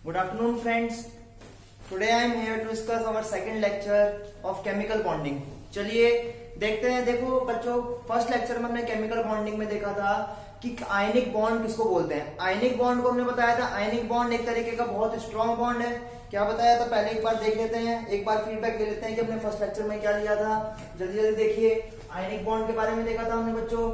Good afternoon, friends. Today I am here to discuss our second lecture of chemical bonding. चलिए देखते हैं। देखो बच्चों, फर्स्ट लेक्चर में हमने केमिकल बॉन्डिंग में देखा था कि आयनिक बॉन्ड किसको बोलते हैं। आयनिक बॉन्ड को हमने बताया था, आयनिक बॉन्ड एक तरीके का बहुत स्ट्रॉन्ग बॉन्ड है। क्या बताया था पहले एक बार देख लेते हैं, एक बार फीडबैक ले लेते हैं कि हमने फर्स्ट लेक्चर में क्या लिया था। जल्दी जल्दी देखिए, आयनिक बॉन्ड के बारे में देखा था हमने बच्चों।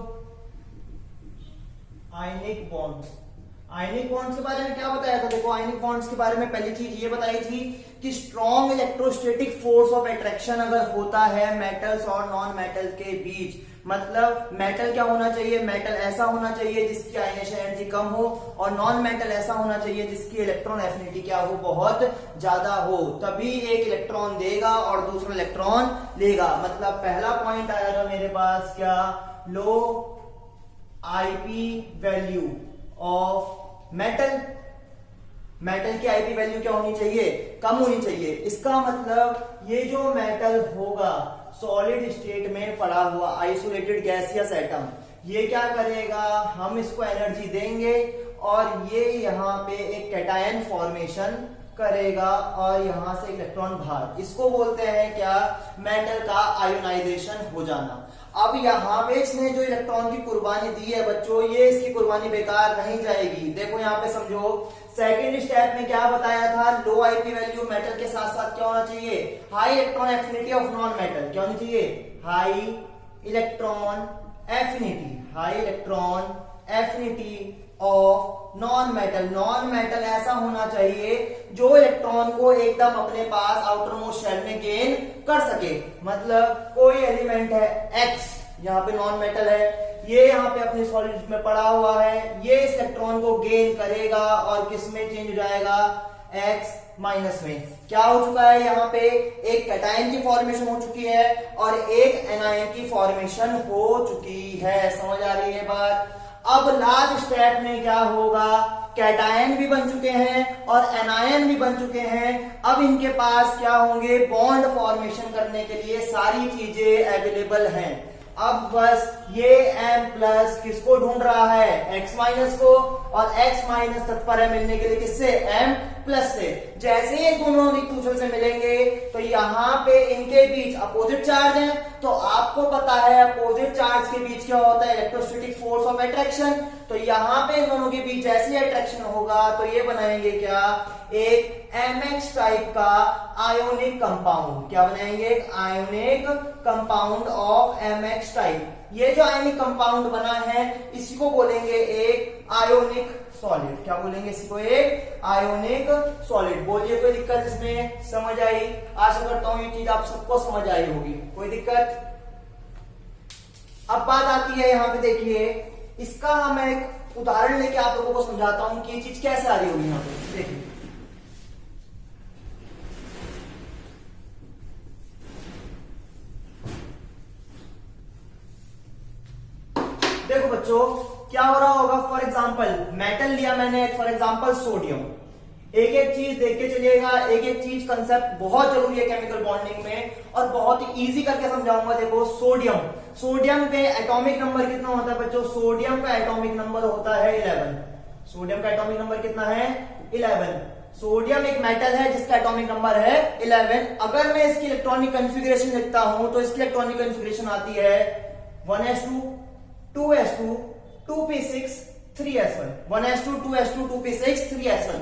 आयनिक बॉन्ड्स के बारे में क्या बताया था। देखो, आयनिक बॉन्ड्स के बारे में पहली चीज ये बताई थी कि strong electrostatic force of attraction अगर होता है मेटल्स और नॉन मेटल के बीच, मतलब मेटल क्या होना चाहिए, मेटल ऐसा होना चाहिए जिसकी आयनेशन एनर्जी कम हो, और नॉन मेटल ऐसा होना चाहिए जिसकी इलेक्ट्रॉन एफिनिटी क्या हो, बहुत ज्यादा हो, तभी एक इलेक्ट्रॉन देगा और दूसरा इलेक्ट्रॉन लेगा। मतलब पहला पॉइंट आया था मेरे पास क्या, लो आईपी वैल्यू ऑफ मेटल की आईपी वैल्यू क्या होनी चाहिए, कम होनी चाहिए। इसका मतलब ये जो मेटल होगा सॉलिड स्टेट में पड़ा हुआ आइसोलेटेड गैसियस एटम, ये क्या करेगा, हम इसको एनर्जी देंगे और ये यहाँ पे एक कैटायन फॉर्मेशन करेगा और यहां से इलेक्ट्रॉन बाहर। इसको बोलते हैं क्या, मेटल का आयोनाइजेशन हो जाना। अब यहाँ पे इसने जो इलेक्ट्रॉन की कुर्बानी दी है बच्चों, ये इसकी कुर्बानी बेकार नहीं जाएगी। देखो यहाँ पे समझो, सेकेंड स्टेप में क्या बताया था, लो आईपी वैल्यू मेटल के साथ साथ क्या होना चाहिए, high electron affinity of non metal. क्या होनी चाहिए, high electron affinity of non metal ऐसा होना चाहिए जो इलेक्ट्रॉन को एकदम अपने पास आउटर मोस्ट शेल में गेन कर सके। मतलब कोई एलिमेंट है एक्स, यहाँ पे नॉन मेटल है, ये यहाँ पे अपने सॉलिड में पड़ा हुआ है, ये इस इलेक्ट्रॉन को गेन करेगा और किस में चेंज हो जाएगा, एक्स माइनस में। क्या हो चुका है, यहाँ पे एक कैटायन की फॉर्मेशन हो चुकी है और एक एनायन की फॉर्मेशन हो चुकी है। समझ आ रही है बात। अब लास्ट स्टेप में क्या होगा, कैटायन भी बन चुके हैं और एनायन भी बन चुके हैं। अब इनके पास क्या होंगे, बॉन्ड फॉर्मेशन करने के लिए सारी चीजें अवेलेबल हैं। अब बस ये M प्लस किसको ढूंढ रहा है, X माइनस को, और X माइनस तत्पर है मिलने के लिए किससे, M प्लस से। जैसे ही दोनों एक दूसरे से मिलेंगे तो यहाँ पे इनके बीच अपोजिट चार्ज है, तो आपको पता है अपोजिट चार्ज के बीच क्या होता है, इलेक्ट्रोस्टैटिक फोर्स ऑफ अट्रैक्शन। तो यहाँ पे इन दोनों के बीच जैसे अट्रैक्शन होगा तो ये बनाएंगे क्या, एक MX टाइप का आयोनिक कंपाउंड। क्या बनाएंगे, एक ionic compound of MX type. ये जो आयोनिक कंपाउंड बना है इसी को बोलेंगे एक आयोनिक सॉलिड। क्या बोलेंगे इसको, एक आयोनिक सॉलिड। बोलिए कोई दिक्कत इसमें, समझ आई? आशा करता हूं ये चीज आप सबको समझ आई होगी, कोई दिक्कत। अब बात आती है यहाँ पे, देखिए इसका मैं एक उदाहरण लेके आप लोगों को समझाता हूं कि ये चीज कैसे आ रही होगी। यहाँ पे देखिए, देखो बच्चों क्या हो रहा होगा। फॉर एग्जाम्पल मेटल लिया मैंने, फॉर एग्जाम्पल सोडियम। एक एक चीज देख के चलिएगा, एक एक चीज कंसेप्ट बहुत जरूरी है केमिकल बॉन्डिंग में और बहुत ही इजी करके समझाऊंगा। देखो सोडियम पे एटॉमिक नंबर कितना होता है बच्चों, सोडियम का एटॉमिक नंबर होता है 11। सोडियम का एटॉमिक नंबर कितना है, 11। सोडियम एक मेटल है जिसका एटॉमिक नंबर है 11। अगर मैं इसकी इलेक्ट्रॉनिक कॉन्फ़िगरेशन लिखता हूं तो इसकी इलेक्ट्रॉनिक कॉन्फ़िगरेशन आती है 1s2 2s2 2p6 3s1, 1s2 2s2 2p6 3s1।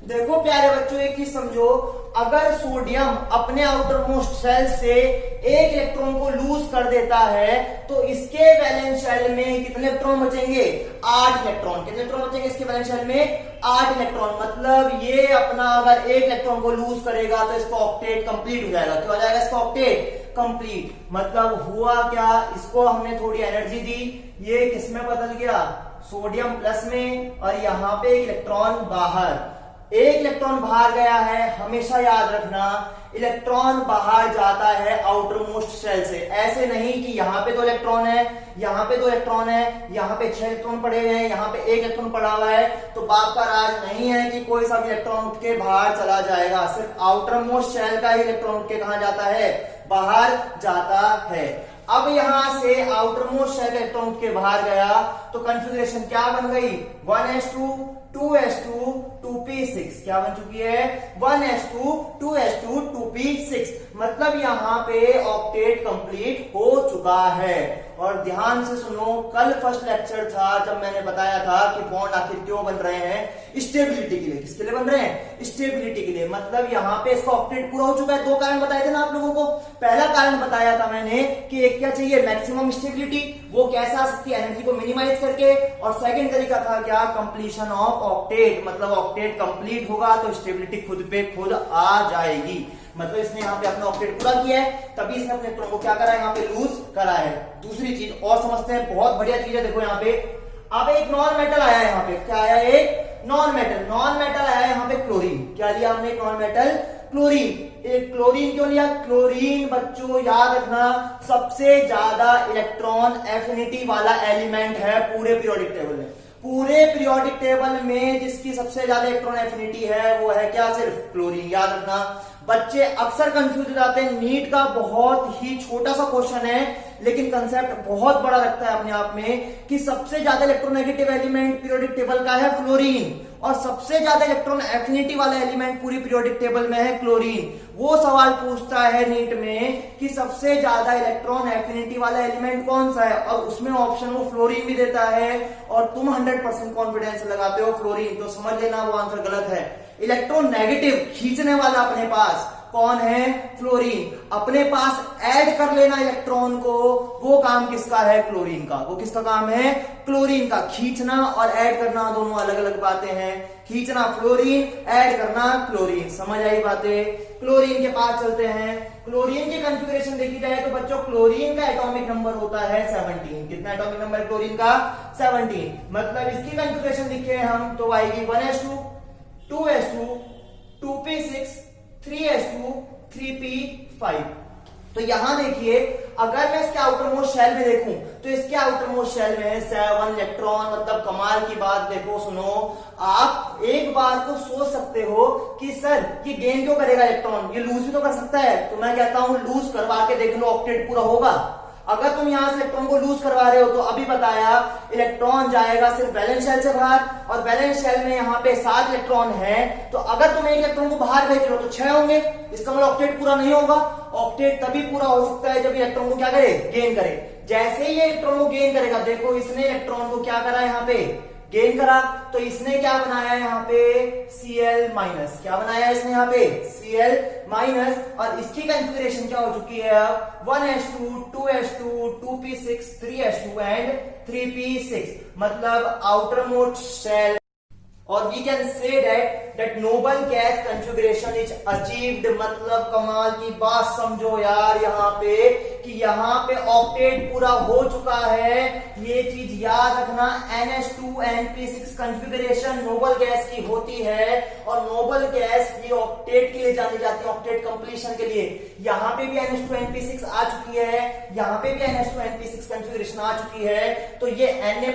देखो प्यारे बच्चों, एक चीज समझो, अगर सोडियम अपने आउटर मोस्ट शेल से एक इलेक्ट्रॉन को लूज कर देता है तो इसके वैलेंस शेल में कितने इलेक्ट्रॉन बचेंगे, 8 इलेक्ट्रॉन। कितने इलेक्ट्रॉन बचेंगे इसके वैलेंस शेल में, 8 इलेक्ट्रॉन। मतलब ये अपना अगर एक इलेक्ट्रॉन को लूज करेगा तो इसका ऑक्टेट कंप्लीट हो जाएगा। क्या हो जाएगा इसका ऑक्टेट कंप्लीट। मतलब हुआ क्या, इसको हमने थोड़ी एनर्जी दी, ये किसमें बदल गया, सोडियम प्लस में, और यहाँ पे एक इलेक्ट्रॉन बाहर। एक इलेक्ट्रॉन बाहर गया है, हमेशा याद रखना इलेक्ट्रॉन बाहर जाता है आउटर मोस्ट शेल से। ऐसे नहीं कि यहाँ पे 2 इलेक्ट्रॉन है, यहाँ पे 2 इलेक्ट्रॉन है, यहाँ पे 6 इलेक्ट्रॉन पड़े हुए हैं, यहाँ पे 1 इलेक्ट्रॉन पड़ा हुआ है, तो बाप का राज नहीं है कि कोई सा इलेक्ट्रॉन उठ के बाहर चला जाएगा। सिर्फ आउटर मोस्ट शेल का ही इलेक्ट्रॉन उठ के कहां जाता है, बाहर जाता है। अब यहां से आउटर मोस्ट शेल इलेक्ट्रॉन के बाहर गया तो कॉन्फ़िगरेशन क्या बन गई 1s2 2s2 2p6 क्या बन चुकी है 1s2 2s2 2p6 मतलब यहां पे ऑक्टेट कंप्लीट हो चुका है। और ध्यान से सुनो, कल फर्स्ट लेक्चर था जब मैंने बताया था कि बॉन्ड आखिर क्यों बन रहे हैं, स्टेबिलिटी के लिए। किसके लिए बन रहे हैं? स्टेबिलिटी के लिए। मतलब यहां पे इसका ऑक्टेट पूरा हो चुका है। दो कारण बताए थे ना आप लोगों को। पहला कारण बताया था मैंने कि एक क्या चाहिए, मैक्सिमम स्टेबिलिटी, वो कैसे आ सकती है, एनर्जी को मिनिमाइज करके। और सेकंड तरीका था क्या, कंप्लीशन ऑफ ऑक्टेट, मतलब ऑक्टेट कंप्लीट होगा तो स्टेबिलिटी खुद पे खुद आ जाएगी। मतलब इसने यहाँ पे अपना ऑक्टेट पूरा किया है, तभी इसने अपने इलेक्ट्रॉन को क्या करा है, यहाँ पे लूज करा है। दूसरी चीज और समझते हैं, बहुत बढ़िया चीज है। देखो यहाँ पे अब एक नॉन मेटल आया है, यहाँ पे क्या आया, एक नॉन मेटल। नॉन मेटल आया है यहाँ पे क्लोरीन। क्या लिया हमने, नॉन मेटल क्लोरीन। एक क्लोरीन क्यों लिया? क्लोरीन बच्चों याद रखना सबसे ज्यादा इलेक्ट्रॉन एफिनिटी वाला एलिमेंट है पूरे पीरियोडिक टेबल में। पूरे पीरियोडिक टेबल में जिसकी सबसे ज्यादा इलेक्ट्रॉन एफिनिटी है वो है क्या, सिर्फ क्लोरीन। याद रखना बच्चे अक्सर कंफ्यूज हो जाते हैं। नीट का बहुत ही छोटा सा क्वेश्चन है लेकिन कंसेप्ट बहुत बड़ा लगता है अपने आप में कि सबसे ज्यादा इलेक्ट्रोनेगेटिव एलिमेंट पीरियोडिक टेबल का है फ्लोरीन और सबसे ज्यादा इलेक्ट्रॉन एफिनिटी वाला एलिमेंट पूरी पीरियोडिक टेबल में है क्लोरीन। वो सवाल पूछता है नीट में कि सबसे ज्यादा इलेक्ट्रॉन एफिनिटी वाला एलिमेंट कौन सा है, और उसमें ऑप्शन वो फ्लोरीन भी देता है और तुम 100% कॉन्फिडेंस लगाते हो फ्लोरीन, तो समझ लेना वो आंसर गलत है। इलेक्ट्रॉन नेगेटिव खींचने वाला अपने पास कौन है, फ्लोरीन। अपने पास ऐड कर लेना इलेक्ट्रॉन को, वो काम किसका है, क्लोरीन का। वो किसका काम है, क्लोरीन का। खींचना और ऐड करना दोनों अलग अलग बातें हैं। खींचना फ्लोरीन, ऐड करना क्लोरीन। समझ आई बातें? क्लोरीन के पास चलते हैं। क्लोरीन की कॉन्फ़िगरेशन देखी जाए तो बच्चों क्लोरीन का एटॉमिक नंबर होता है 17। कितना एटॉमिक नंबर है क्लोरीन का, 17। मतलब इसकी कॉन्फ़िगरेशन लिखे हम तो आएगी 1s2 2s2 2p6 3s2 3p5। तो यहां देखिए, अगर मैं इसके आउटर मोस्ट शेल में देखूं तो इसके आउटर मोस्ट शेल में 7 इलेक्ट्रॉन। मतलब कमाल की बात, देखो सुनो, आप एक बार को सोच सकते हो कि सर ये गेन क्यों करेगा इलेक्ट्रॉन, ये लूज भी तो कर सकता है। तो मैं कहता हूं लूज करवा के देख लो, ऑक्टेट पूरा होगा। अगर तुम यहां से इलेक्ट्रॉन को लूज करवा रहे हो तो अभी बताया इलेक्ट्रॉन जाएगा सिर्फ वैलेंस शेल से बाहर, और वैलेंस शेल में यहाँ पे 7 इलेक्ट्रॉन है। तो अगर तुम एक इलेक्ट्रॉन को बाहर भेज रहे हो तो 6 होंगे। इसका मतलब ऑक्टेट पूरा नहीं होगा। ऑक्टेट तभी पूरा हो सकता है जब इलेक्ट्रॉन को क्या करे, गेन करे। जैसे ही ये इलेक्ट्रॉन को गेन करेगा, देखो इसने इलेक्ट्रॉन को क्या करा, यहाँ पे गेन करा, तो इसने क्या बनाया यहाँ पे Cl-। क्या बनाया इसने यहाँ पे Cl-। और इसकी कॉन्फ़िगरेशन क्या हो चुकी है, 1s2 2s2 2p6 3s2 and 3p6। मतलब आउटर मोस्ट शेल। और we can say that noble gas configuration is achieved. मतलब कमाल की बात समझो यार यहाँ पे कि यहाँ पे ऑक्टेट पूरा हो चुका है। ये चीज याद रखना, NH2NP6 कॉन्फ़िगरेशन नोबल गैस की होती है और नोबल गैस ये ऑक्टेट के लिए जानी जाती है, ऑक्टेट कंप्लीशन के लिए। यहाँ पे भी NH2NP6 आ चुकी है, यहाँ पे भी NH2NP6 कॉन्फ़िगरेशन आ चुकी है। तो ये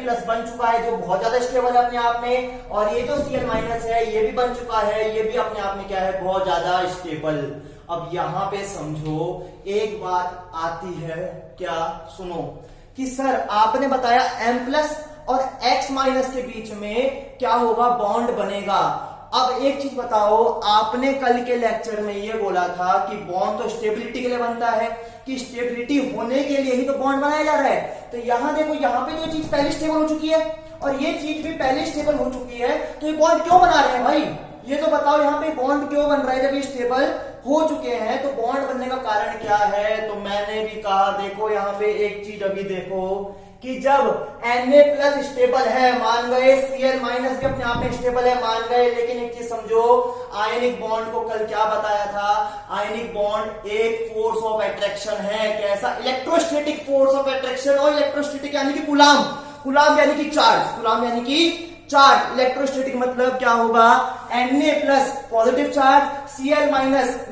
Na+ बन चुका है जो बहुत ज्यादा स्टेबल है अपने आप में, और ये जो Cl- है ये भी बन चुका है, ये भी अपने आप में क्या है, बहुत ज्यादा स्टेबल। अब यहां पे समझो एक बात आती है, क्या, सुनो, कि सर आपने बताया M+ और X- के बीच में क्या होगा, बॉन्ड बनेगा। अब एक चीज बताओ, आपने कल के लेक्चर में ये बोला था कि बॉन्ड तो स्टेबिलिटी के लिए बनता है, कि स्टेबिलिटी होने के लिए ही तो बॉन्ड बनाया जा रहा है। तो यहां देखो, यहां पे तो चीज पहले स्टेबल हो चुकी है और ये चीज भी पहले स्टेबल हो चुकी है, तो ये बॉन्ड क्यों बना रहे हैं भाई, ये तो बताओ। यहाँ पे बॉन्ड क्यों बन रहा है जब ये स्टेबल हो चुके हैं? तो बॉन्ड बनने का कारण क्या है, तो मैंने भी कहा, देखो यहाँ पे एक चीज अभी देखो कि जब Na+ स्टेबल है मान गए, Cl- भी अपने आप में स्टेबल है मान गए, लेकिन एक चीज समझो, आयनिक बॉन्ड को कल क्या बताया था, आयनिक बॉन्ड एक फोर्स ऑफ अट्रैक्शन है। कैसा, इलेक्ट्रोस्टैटिक फोर्स ऑफ अट्रैक्शन। और इलेक्ट्रोस्टैटिक यानी कि कूलाम, कूलाम यानी कि चार्ज, कूलाम यानी कि चार्ज। इलेक्ट्रोस्टैटिक मतलब क्या होगा, Na+ positive charge, Cl-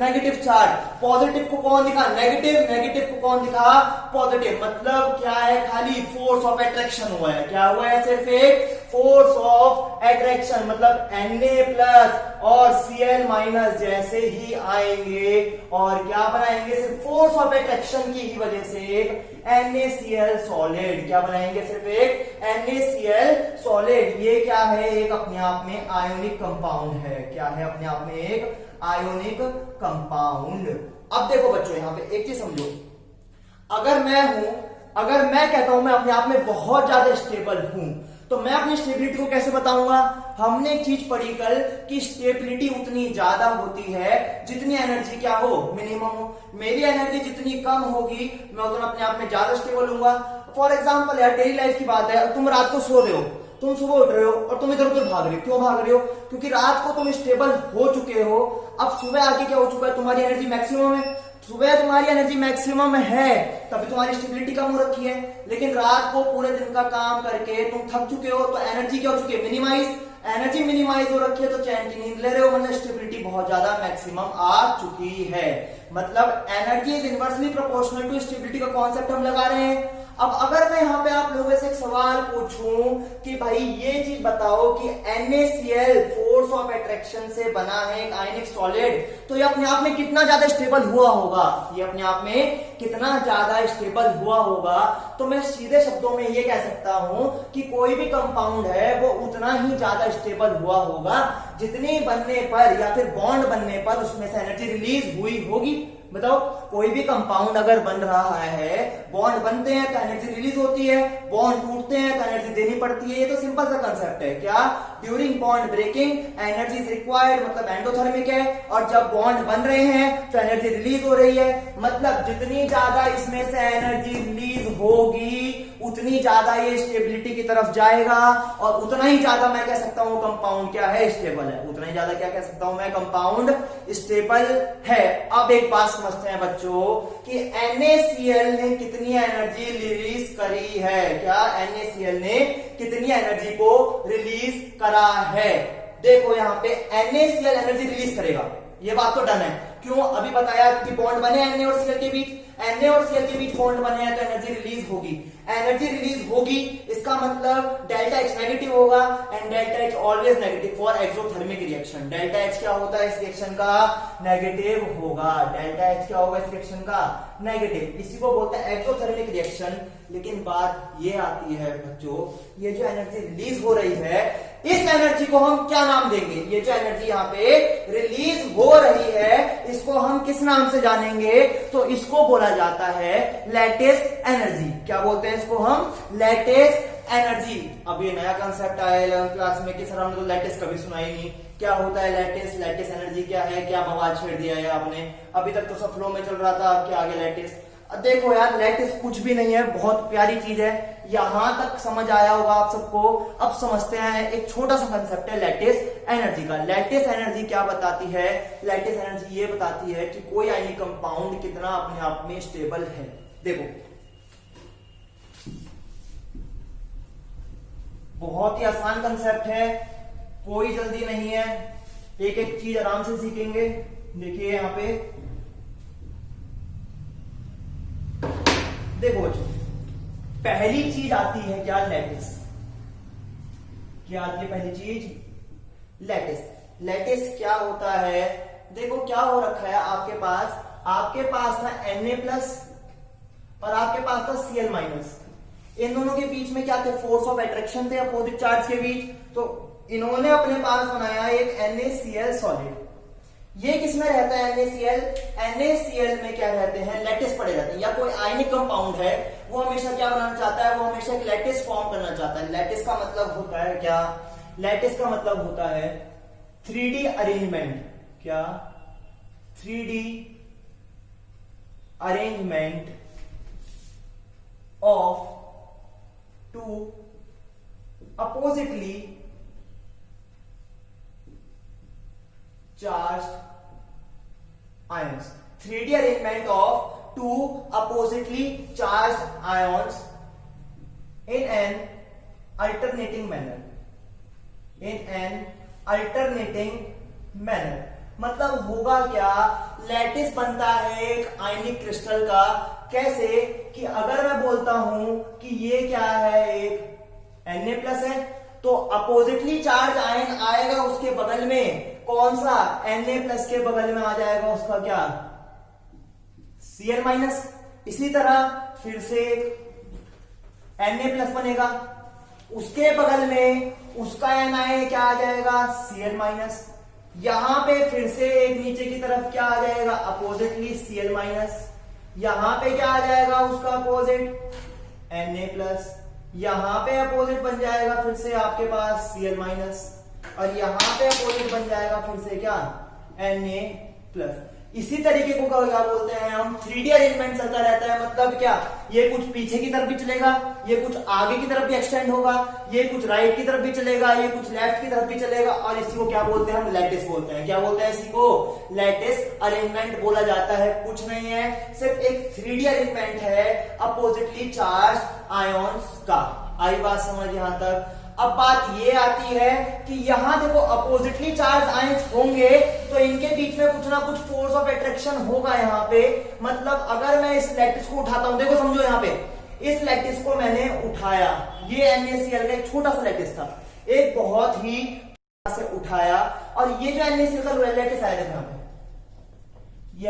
negative charge. Positive को कौन दिखा, नेगेटिव, नेगेटिव को कौन दिखा, पॉजिटिव। मतलब क्या है, खाली फोर्स ऑफ अट्रैक्शन हुआ है। क्या हुआ है, सिर्फ एक फोर्स ऑफ एट्रैक्शन मतलब Na+ और Cl- जैसे ही आएंगे और क्या बनाएंगे, सिर्फ फोर्स ऑफ एट्रैक्शन की ही वजह से एक NaCl सॉलिड, क्या बनाएंगे, सिर्फ एक NaCl सॉलिड। ये क्या है, एक अपने आप में आयोनिक कंपाउंड है। क्या है, अपने आप में एक आयोनिक कंपाउंड। अब देखो बच्चों, यहां पे एक चीज समझो, अगर मैं कहता हूं मैं अपने आप में बहुत ज्यादा स्टेबल हूं, तो मैं अपनी स्टेबिलिटी को कैसे बताऊंगा। हमने एक चीज पढ़ी कल कि स्टेबिलिटी उतनी ज्यादा होती है जितनी एनर्जी क्या हो, मिनिमम हो। मेरी एनर्जी जितनी कम होगी मैं उतना अपने आप में ज्यादा स्टेबल हूंगा। फॉर एग्जाम्पल यार, डेली लाइफ की बात है, तुम रात को सो रहे हो, तुम सुबह उठ रहे हो और तुम इधर उधर भाग रहे हो। क्यों भाग रहे हो, क्योंकि रात को तुम स्टेबल हो चुके हो। अब सुबह आके क्या हो चुका है, तुम्हारी एनर्जी मैक्सिमम है। सुबह तुम्हारी एनर्जी मैक्सिमम है, तभी तुम्हारी स्टेबिलिटी कम हो रखी है। लेकिन रात को पूरे दिन का काम करके तुम थक चुके हो, तो एनर्जी क्या हो चुकी है, मिनिमाइज। एनर्जी मिनिमाइज हो रखी है तो चैन की नींद ले रहे हो, मतलब स्टेबिलिटी बहुत ज्यादा मैक्सिमम आ चुकी है। मतलब energy is inversely proportional to stability का कॉन्सेप्ट हम लगा रहे हैं। अब अगर मैं यहां पे आप लोगों से एक सवाल पूछूं कि भाई ये चीज बताओ कि NaCl फोर्स ऑफ एट्रैक्शन से बना है एक आयनिक सॉलिड, तो ये अपने आप में कितना ज्यादा स्टेबल हुआ होगा, ये अपने आप में कितना ज्यादा स्टेबल हुआ होगा। तो मैं सीधे शब्दों में ये कह सकता हूं कि कोई भी कंपाउंड है वो उतना ही ज्यादा स्टेबल हुआ होगा जितने बनने पर या फिर बॉन्ड बनने पर उसमें से एनर्जी रिलीज हुई होगी। बताओ, कोई भी कंपाउंड अगर बन रहा है, बॉन्ड बनते हैं तो एनर्जी रिलीज होती है, बॉन्ड टूटते हैं तो एनर्जी देनी पड़ती है। ये तो सिंपल सा कंसेप्ट है। क्या, during bond breaking energy is required, मतलब एंडोथर्मिक है, और जब बॉन्ड बन रहे हैं तो एनर्जी रिलीज हो रही है। मतलब जितनी ज्यादा इसमें से एनर्जी रिलीज होगी उतनी ज्यादा ये स्टेबिलिटी की तरफ जाएगा, और उतना ही ज्यादा मैं कह सकता हूं कंपाउंड क्या है, स्टेबल है। उतना ही ज्यादा क्या कह सकता हूं मैं, कंपाउंड स्टेबल है। अब एक बात समझते हैं बच्चों कि NaCl ने कितनी एनर्जी रिलीज करी है। क्या, NaCl ने कितनी एनर्जी को रिलीज करा है। देखो यहां पे NaCl एनर्जी रिलीज करेगा, ये बात तो डन है। क्यों, अभी बताया कि बॉन्ड बने Na और Cl के बीच, Na और Cl के बीच बॉन्ड बने हैं तो एनर्जी रिलीज होगी। एनर्जी रिलीज होगी इसका मतलब डेल्टा H नेगेटिव होगा, and delta H always negative for exothermic reaction. Delta H क्या होता है इस रिएक्शन का, नेगेटिव होगा। डेल्टा H क्या होगा इस रिएक्शन का, नेगेटिव। इसी को बोलते हैं एक्सोथर्मिक रिएक्शन। लेकिन बात ये आती है बच्चों, ये जो एनर्जी रिलीज हो रही है, इस एनर्जी को हम क्या नाम देंगे। ये जो एनर्जी यहाँ पे रिलीज हो रही है इसको हम किस नाम से जानेंगे, तो इसको बोला जाता है लैटिस एनर्जी। क्या बोलते हैं इसको हम, लैटिस एनर्जी। अब ये नया कंसेप्ट आया 11th क्लास में कि सर हमने तो लैटिस कभी सुना ही नहीं। क्या होता है लैटिस, लैटिस एनर्जी क्या है, क्या बवाल छेड़ दिया है आपने। अभी तक तो सब फ्लो में चल रहा था, अब क्या आगे लैटिस। देखो यार, लैटिस कुछ भी नहीं है, बहुत प्यारी चीज है। यहां तक समझ आया होगा आप सबको। अब समझते हैं एक छोटा सा कंसेप्ट है लैटिस एनर्जी का। लैटिस एनर्जी क्या बताती है, लैटिस एनर्जी ये बताती है कि कोई आयनिक कंपाउंड कितना अपने आप में स्टेबल है। देखो बहुत ही आसान कंसेप्ट है, कोई जल्दी नहीं है, एक एक चीज आराम से सीखेंगे। देखिए यहां पे देखो बच्चों, पहली चीज आती है क्या, लैटिस। क्या आती है पहली चीज, लैटिस। लैटिस क्या होता है, देखो क्या हो रखा है आपके पास था Na+ और आपके पास था Cl-। इन दोनों के बीच में क्या थे, फोर्स ऑफ एट्रैक्शन थे अपोजिट चार्ज के बीच। तो इन्होंने अपने पास बनाया एक NaCl सॉलिड। ये किसमें रहता है NaCl, NaCl में क्या रहते हैं, लैटिस पड़े रहते हैं। या कोई आयनिक कंपाउंड है वो हमेशा क्या बनाना चाहता है, वो हमेशा एक लैटिस फॉर्म करना चाहता है। लैटिस का मतलब होता है क्या, लैटिस का मतलब होता है 3D अरेंजमेंट। क्या, 3D arrangement of two oppositely charged ions, 3D arrangement of two oppositely charged ions in an alternating manner, in an alternating manner। मतलब होगा क्या, लैटिस बनता है एक आयनिक क्रिस्टल का। कैसे कि अगर मैं बोलता हूं कि ये क्या है, एक Na+ है, तो अपोजिटली चार्ज आयन आएगा उसके बगल में, कौन सा, Na+ के बगल में आ जाएगा उसका क्या, Cl-। इसी तरह फिर से Na+ बनेगा, उसके बगल में उसका एनायन क्या आ जाएगा, Cl-। यहां पे फिर से एक नीचे की तरफ क्या आ जाएगा, अपोजिटली Cl-। यहां पे क्या आ जाएगा उसका अपोजिट, Na+। यहां पे अपोजिट बन जाएगा फिर से आपके पास Cl-, और यहां पे अपोजिट बन जाएगा फिर से क्या, Na+। इसी तरीके को क्या बोलते हैं हम, 3D अरेंजमेंट चलता रहता है। मतलब क्या, ये कुछ पीछे की तरफ भी चलेगा, ये कुछ आगे की तरफ भी एक्सटेंड होगा, ये कुछ राइट की तरफ भी चलेगा, ये कुछ लेफ्ट की तरफ भी चलेगा, और इसी को क्या बोलते हैं हम, लैटिस बोलते हैं। क्या बोलते हैं इसी को, लैटिस अरेंजमेंट बोला जाता है। कुछ नहीं है, सिर्फ एक 3D अरेंजमेंट है अपोजिटली चार्ज आयॉन्स का। आई बात समझ यहां तक। अब बात ये आती है कि यहां देखो अपोजिटली चार्ज आयंस होंगे तो इनके बीच में कुछ ना कुछ फोर्स ऑफ अट्रैक्शन होगा यहाँ पे। मतलब अगर मैं इस लैटिस को उठाता हूं, देखो समझो यहाँ पे इस लैटिस को मैंने उठाया, ये NaCl का एक छोटा सा लैटिस था, एक बहुत ही से उठाया, और ये जो NaCl का लैटिस आया यहाँ पे, ये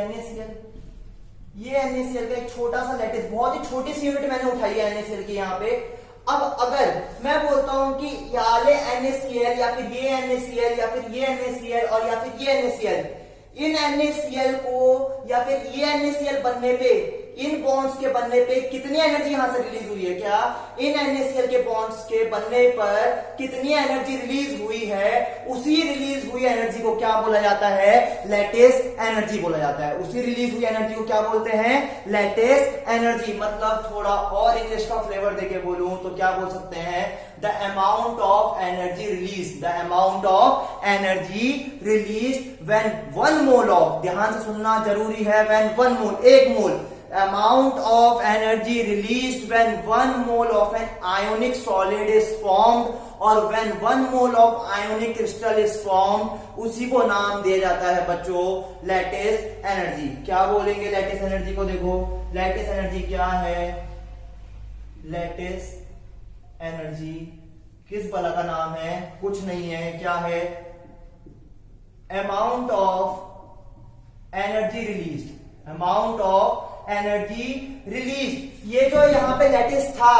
NaCl का एक छोटा सा लैटिस, बहुत ही छोटी सी यूनिट मैंने उठाई है NaCl की यहाँ पे। अब अगर मैं बोलता हूं कि याले NaCl या फिर ये NaCl या फिर ये NaCl और या फिर ये NaCl, इन NaCl को या फिर ये NaCl बनने पे, इन बॉन्ड्स के बनने पे कितनी एनर्जी यहां से रिलीज हुई है, क्या इन NaCl के बॉन्ड्स के बनने पर कितनी एनर्जी रिलीज हुई है, उसी रिलीज हुई एनर्जी को क्या बोला जाता है, लैटिस एनर्जी बोला जाता है। उसी रिलीज हुई एनर्जी को क्या बोलते हैं, लैटिस एनर्जी। मतलब थोड़ा और इंग्लिश का फ्लेवर देके बोलूं तो क्या बोल सकते हैं, the amount of energy release, the amount of energy release when 1 mole of, ध्यान से सुनना जरूरी है, when 1 mole, 1 mole, amount of energy released when 1 mole of an ionic solid is formed, और when 1 mole of ionic crystal is formed, उसी को नाम दिया जाता है बच्चों लैटिस एनर्जी। क्या बोलेंगे लैटिस एनर्जी को, देखो लैटिस एनर्जी क्या है, लैटिस एनर्जी किस बला का नाम है, कुछ नहीं है, क्या है, amount of energy release, amount of energy release. ये जो यहाँ पे लैटिस था,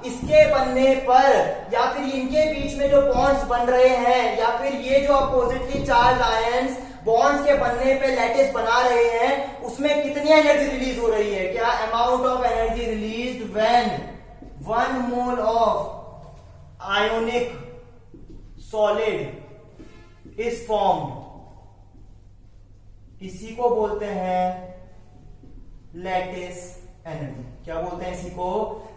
इसके बनने पर या फिर इनके बीच में जो बॉन्ड्स बन रहे हैं, या फिर ये जो अपोजिटली चार्ज आयंस बॉन्ड्स के बनने पे लैटिस बना रहे हैं, उसमें कितनी एनर्जी रिलीज हो रही है, क्या amount of energy release when 1 mole of ionic solid is formed, इसी को बोलते हैं लैटिस एनर्जी। क्या बोलते हैं इसी को,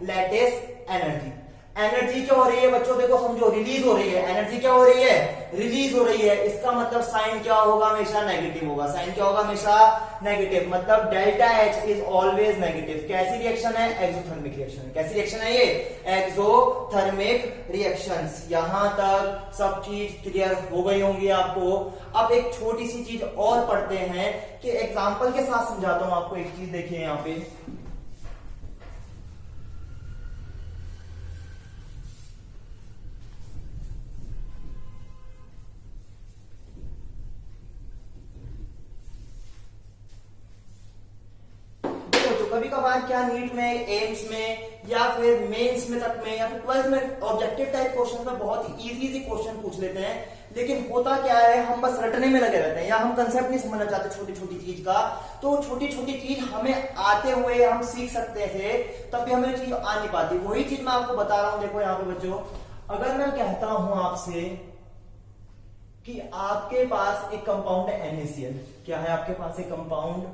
लैटिस एनर्जी। एनर्जी क्या हो रही है बच्चों, देखो समझो, रिलीज हो रही है, एनर्जी क्या हो रही है, रिलीज हो रही है। इसका मतलब साइन क्या होगा, हमेशा नेगेटिव होगा। साइन क्या होगा, हमेशा नेगेटिव। मतलब delta H is always negative. कैसी रिएक्शन है, एक्सोथर्मिक रिएक्शन। कैसी रिएक्शन है ये, एक्सोथर्मिक रिएक्शंस। यहां तक सब चीज क्लियर हो गई होंगी आपको। अब एक छोटी सी चीज और पढ़ते हैं कि एग्जांपल के साथ समझाता हूं आपको। एक चीज देखिए यहां पे, कभी कभार क्या नीट में, एम्स में या फिर मेंस में तक में या फिर 12th में ऑब्जेक्टिव टाइप क्वेश्चन में बहुत ही इजी क्वेश्चन पूछ लेते हैं। लेकिन होता क्या है, हम बस रटने में लगे रहते हैं या हम कंसेप्ट नहीं समझना चाहते छोटी छोटी चीज का। तो छोटी छोटी चीज हमें आते हुए हम सीख सकते थे, तब भी हमें चीज आ नहीं पाती। वही चीज मैं आपको बता रहा हूं। देखो यहाँ पे बच्चों, अगर मैं कहता हूं आपसे कि आपके पास एक कंपाउंड है NaCl, क्या है आपके पास एक कंपाउंड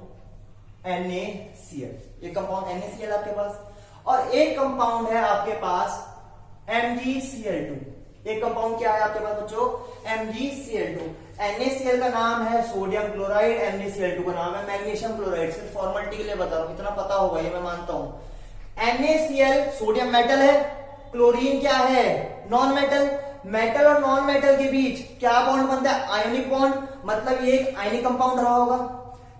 NaCl, एक कंपाउंड NaCl आपके पास, और एक कंपाउंड है आपके पास MgCl2। एक कंपाउंड क्या है आपके पास बच्चों, MgCl2। NaCl का नाम है सोडियम क्लोराइड, MgCl2 का नाम है मैग्नीशियम क्लोराइड। सिर्फ फॉर्मेलिटी के लिए बता रहा हूं, इतना पता होगा ये मैं मानता हूं। NaCl सोडियम मेटल है, क्लोरीन क्या है, नॉन मेटल। मेटल और नॉन मेटल के बीच क्या बॉन्ड बनता है, आयोनिक बॉन्ड। मतलब ये एक आयनिक कंपाउंड रहा होगा।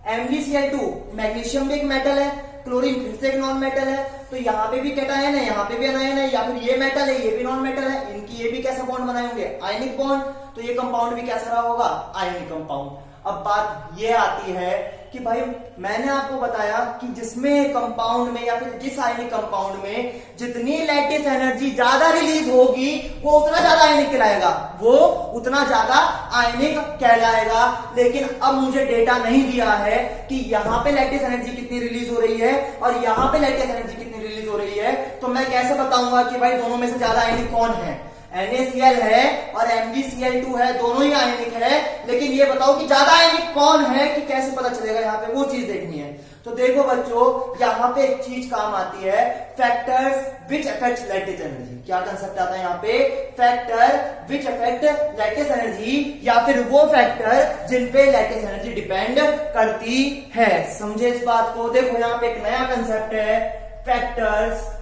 MgCl2 मैग्नीशियम भी एक मेटल है, क्लोरीन फिर से एक नॉन मेटल है, तो यहाँ पे भी कैटायन है, यहाँ पे भी एनायन है, या फिर ये मेटल है, ये भी नॉन मेटल है, इनकी ये भी कैसा बॉन्ड बनाए होंगे, आयनिक बॉन्ड, तो ये कंपाउंड भी कैसा रहा होगा, आयनिक कंपाउंड। अब बात ये आती है कि भाई मैंने आपको बताया कि जिसमें कंपाउंड में या फिर जिस आयनिक कंपाउंड में जितनी लैटिस एनर्जी ज्यादा रिलीज होगी वो उतना ज्यादा आयनिक कहलाएगा, वो उतना ज्यादा आयनिक कहलाएगा। लेकिन अब मुझे डेटा नहीं दिया है कि यहाँ पे लैटिस एनर्जी कितनी रिलीज हो रही है और यहाँ पे लैटिस एनर्जी कितनी रिलीज हो रही है, तो मैं कैसे बताऊंगा कि भाई दोनों में से ज्यादा आयनिक कौन है। NaCl है और MgCl2 है, दोनों ही आयनिक है, लेकिन ये बताओ कि ज्यादा आयनिक कौन है, कि कैसे पता चलेगा, यहाँ पे वो चीज देखनी है। तो देखो बच्चों, यहाँ पे एक चीज काम आती है, factors which affect lattice energy. क्या कंसेप्ट आता है यहाँ पे, factor which affect lattice energy, या फिर वो फैक्टर जिन पे लैटिस एनर्जी डिपेंड करती है। समझे इस बात को। देखो यहाँ पे एक नया कंसेप्ट है, factors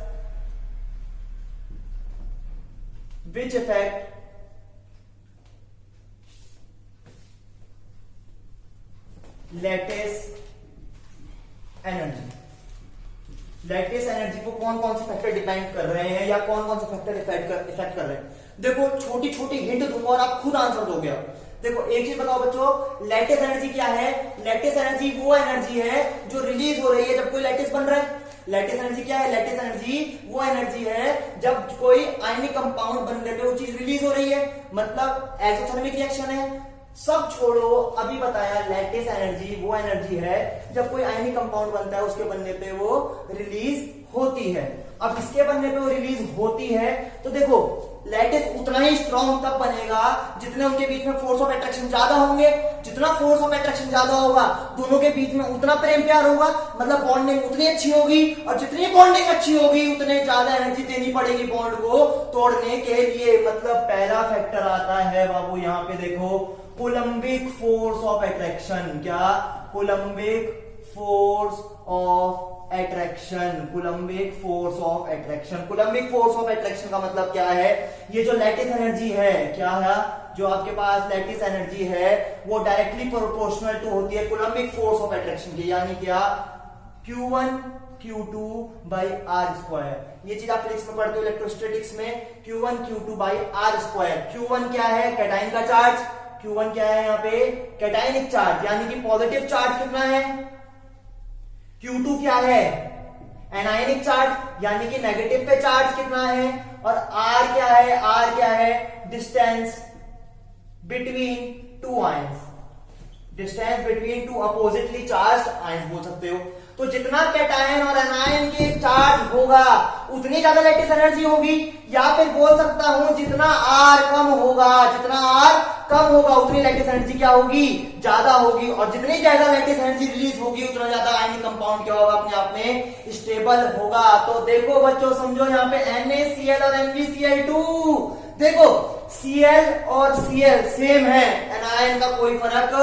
which affect lattice energy. Lattice energy को कौन कौन से फैक्टर डिपेंड कर रहे हैं या कौन कौन से फैक्टर इफेक्ट कर रहे हैं। देखो छोटी छोटी हिंट दूंगा और आप खुद आंसर दोगे। देखो एक चीज बताओ बच्चों, लैटिस एनर्जी क्या है। लैटिस एनर्जी वो एनर्जी है जो रिलीज हो रही है जब कोई लैटिस बन रहा है। लैटिस एनर्जी क्या है, लैटिस एनर्जी वो एनर्जी है जब कोई आयनिक कंपाउंड बनने पे वो चीज रिलीज हो रही है, मतलब एक्सोथर्मिक रिएक्शन है। सब छोड़ो, अभी बताया लैटिस एनर्जी वो एनर्जी है जब कोई आयनिक कंपाउंड बनता है उसके बनने पे वो रिलीज होती है। अब इसके बनने पे वो रिलीज होती है तो देखो लैटिस उतना ही स्ट्रॉन्ग तब बनेगा जितने उनके बीच में फोर्स ऑफ अट्रैक्शन ज्यादा होंगे। जितना फोर्स ऑफ अट्रैक्शन ज्यादा होगा दोनों के बीच में उतना प्रेम प्यार होगा, मतलब बॉन्डिंग उतनी अच्छी होगी, और जितनी बॉन्डिंग अच्छी होगी उतने ज्यादा एनर्जी देनी पड़ेगी बॉन्ड को तोड़ने के लिए। मतलब पहला फैक्टर आता है बाबू यहाँ पे देखो, कूलम्बिक फोर्स ऑफ अट्रैक्शन। क्या, Coulombic force of attraction. Coulombic force of attraction. Coulombic force of attraction का मतलब क्या है, ये जो लैटिस एनर्जी है, क्या है, जो आपके पास लैटिस एनर्जी है वो डायरेक्टली प्रोपोर्शनल टू होती है कूलम्बिक फोर्स ऑफ अट्रैक्शन की, यानी क्या, Q1 Q2 by are square. ये चीज आप फिजिक्स में पढ़ते हो इलेक्ट्रोस्टैटिक्स में, Q1 Q2 by are square. Q1 क्या है, कैटाइन का चार्ज। Q1 क्या है यहाँ पे, कैटाइनिक चार्ज, यानी कि पॉजिटिव चार्ज कितना है। Q2 क्या है, एनायनिक चार्ज, यानी कि नेगेटिव पे चार्ज कितना है। और R क्या है, R क्या है, distance between two ions. Distance between two oppositely charge ions बोल सकते हो। तो जितना कैटायन और एनायन के चार्ज होगा उतनी ज्यादा लैटिस एनर्जी होगी, या फिर बोल सकता हूं जितना R कम होगा, जितना R कम होगा उतनी लैटिस एनर्जी क्या होगी, ज्यादा होगी। और जितनी ज्यादा लैटिस एनर्जी रिलीज होगी उतना ज्यादा आयनिक कंपाउंड क्या होगा, अपने आप में स्टेबल होगा। तो देखो बच्चों समझो, यहाँ पे NaCl और MgCl2, देखो Cl और Cl सेम है, एनायन का कोई फर्क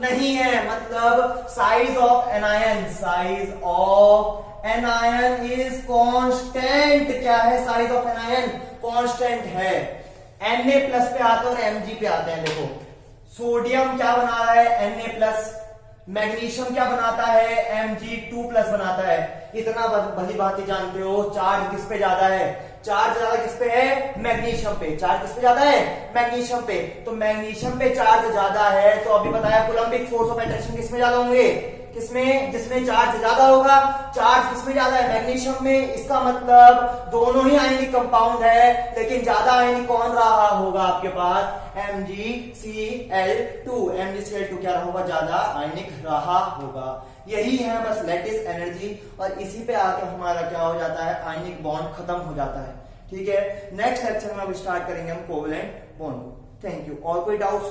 नहीं है, मतलब size of anion, size of anion is constant. क्या है, साइज ऑफ एनायन कांस्टेंट है। Na प्लस पे आते हैं और Mg पे आते हैं। देखो सोडियम क्या बना रहा है, Na प्लस, मैग्नीशियम क्या बनाता है, Mg2 प्लस बनाता है। इतना भली बात ही जानते हो, चार्ज किस पे ज्यादा है, चार्ज ज्यादा किस पे है, मैग्नीशियम पे। चार्ज किस पे ज्यादा है, मैग्नीशियम पे। तो मैग्नीशियम पे चार्ज ज्यादा है, तो अभी बताया कूलम्बिक फोर्स ऑफ अट्रैक्शन किसमें ज्यादा होंगे, किसमें, जिसमें चार्ज ज्यादा होगा। चार्ज किसमें ज्यादा है, मैग्नीशियम में। इसका मतलब दोनों ही आयनिक कंपाउंड है, लेकिन ज्यादा आयनिक कौन रहा होगा आपके पास, MgCl2। MgCl2 क्या होगा, ज्यादा आयनिक रहा होगा। यही है बस लैटिस एनर्जी, और इसी पे आके हमारा क्या हो जाता है, आयनिक बॉन्ड खत्म हो जाता है। ठीक है, नेक्स्ट लेक्चर में अब स्टार्ट करेंगे हम कोवलेंट बॉन्ड को। Thank you. और कोई डाउट